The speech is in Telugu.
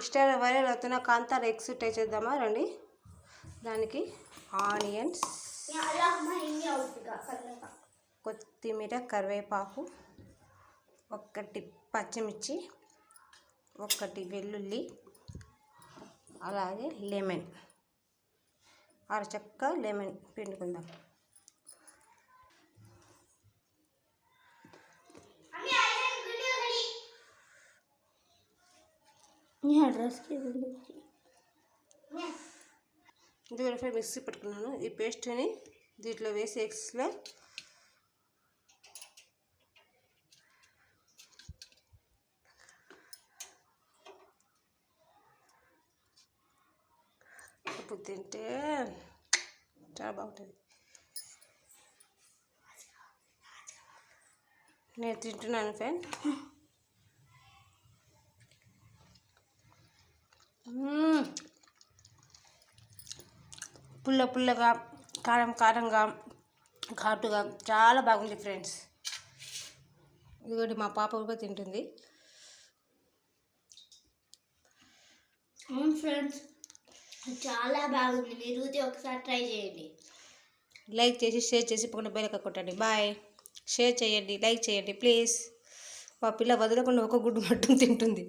స్టార్ వైరల్ అవుతున్న కాంతార ఎగ్స్ ట్రై చేద్దామా రండి. దానికి ఆనియన్స్, కొత్తిమీర, కరివేపాకు, 1 పచ్చిమిర్చి, 1 వెల్లుల్లి, అలాగే లెమన్, అరచక్క లెమన్ పిండుకుందాం. ఇదిగో మిక్సీ పెట్టుకున్నాను. ఈ పేస్ట్ని దీంట్లో వేసి ఎగ్స్లో ఇప్పుడు తింటే చాలా బాగుంటుంది. నేను తింటున్నాను ఫ్రెండ్. పుల్లగా, కారంగా, ఘాటుగా చాలా బాగుంది ఫ్రెండ్స్. ఇదిగోటి మా పాప కూడా తింటుంది. అవును ఫ్రెండ్స్, చాలా బాగుంది. మీరు ఒకసారి ట్రై చేయండి. లైక్ చేసి, షేర్ చేసి పక్కన బెల్ కొట్టండి. బాయ్. షేర్ చేయండి, లైక్ చేయండి ప్లీజ్. మా పిల్ల వదలకుండా ఒక గుడ్డు మట్టం తింటుంది.